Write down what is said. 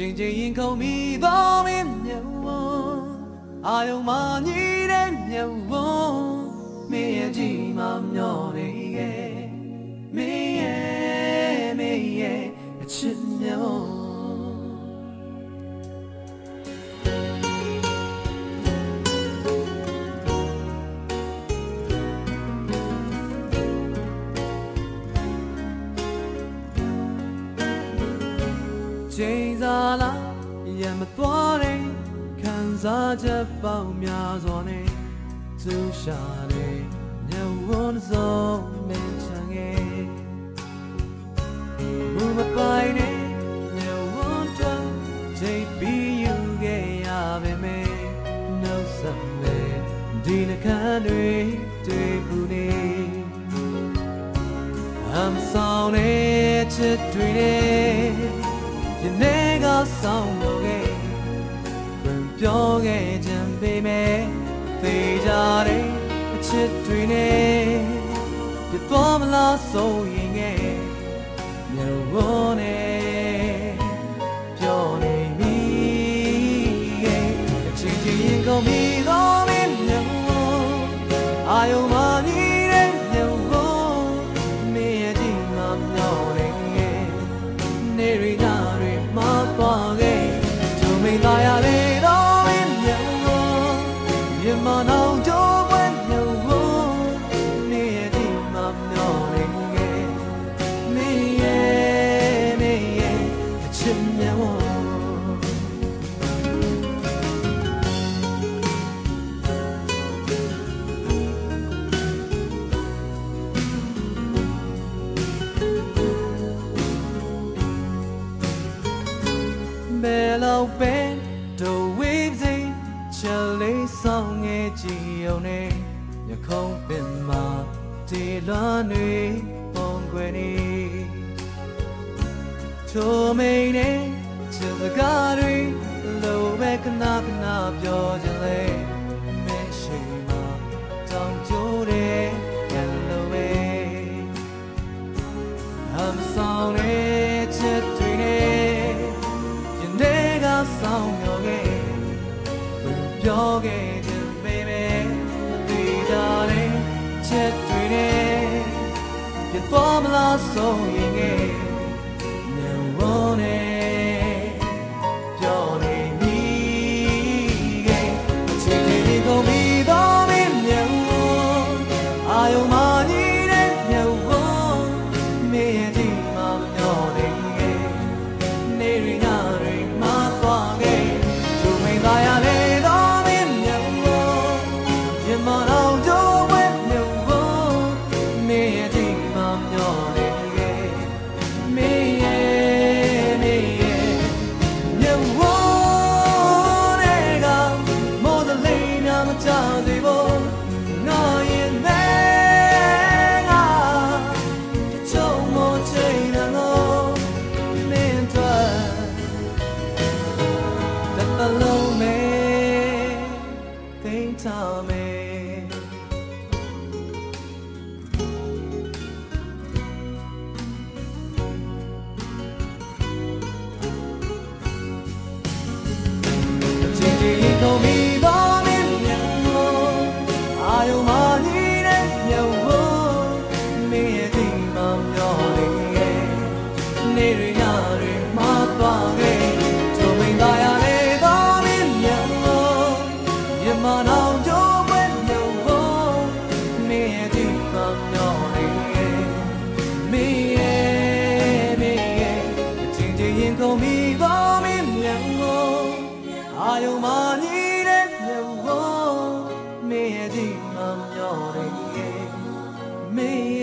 ချိန်ချင်းရင်ခုန်ပြီးတော့မင်းမြတ်ဝအာယုံမကြီးတဲ့မြတ်ဝမင်းရဲ့ကြည်မမျောနေရဲ့မင်းရဲ့အချစ်မြတ်ဝချိန်စားလာရမသွားတဲ့ခံစားချက်ပေါင်းများစွာနဲ့သူရှာတဲ့ညဝန်းစုံမင်းချန်ရဲ့ဘူမပိုင်နဲ့ညဝန်းတွန်းချိန်ပြီးယူခဲ့ရပါမယ်နှုတ်ဆက်မဲ့ဒီနှခမ်းတွေတွေ့ဘူးနေI'm sorryချစ်တွေဒီနေ့ကဆောင်လို့ခဲ့ပြောခဲ့ခြင်းပေမဲ့သေကြတဲ့အချစ်တွေနဲ့ပြသွားမလားဆိုရင်ငယ်မျိုးဝနဲ့ပြောနေပြီအချင်းချင်းရင်ကုန်ပြီးတော့မင်းမျိုးအာယုံမကြီးတဲ့မျိုးမင်းရဲ့ဒီမှာမျောနေနေရီနာရီမသွားခဲ့သူမိန်သားရလေတော့မင်းမျိုးရမနောင်ကြိုးပွဲမျိုးနေရဲ့ဒီမှာမျောနေမင်းရဲ့အချစ်မျိုးဘယ်လောက်ပဲတို့ဝေးစိချက်လေးဆောင်ငယ်ကြည့်အောင်နဲ့ရခုံးပင်မှာဒီလွမ်းတွေပုံခွေနေချိုမိန်နဲ့ချစ်စကားတွေလိုပဲခဏပြောချင်လေမရှိမှတောင်းကြိုးတဲ့ရလိုပဲ I'm sorry ချစ်တွေနဲ့ဆောင်ရောခဲ့ပြောခဲ့ခြင်းပေမဲ့သိကြတဲ့ချက်တွေနဲ့ပြသွားမလားဆိုရင်ငယ်မျိုးဝနဲ့ပြောနေပြီအချိန်ချင်းကုန်ပြီးတော့မင်းမျိုးအာယုံမကြီးတဲ့မျိုးမင်းရဲ့ဒီမှာမျောနေနေရီနာရီမသွားခဲ့သူမိန်သားရလေတော့မင်းမျိုးရမနောင်ကြိုးပွဲမျိုးမင်းရဲ့ဒီမှာမျောနေမင်းရဲ့မျိုးတွေကမိုးသလေးများမချစေဖို့ငါရင်နဲ့ငါချုံမချိန်တော့မင်းတို့alone me think tell me Gigi told me don't in you are you money that you me a team of your near yari ma page to me daya mà nào cho quên nhau vô mi đi vào nhỏ mi chính chính không mi có mi nhau vô ai yêu mà đi đến nhau vô mi đi vào nhỏ mi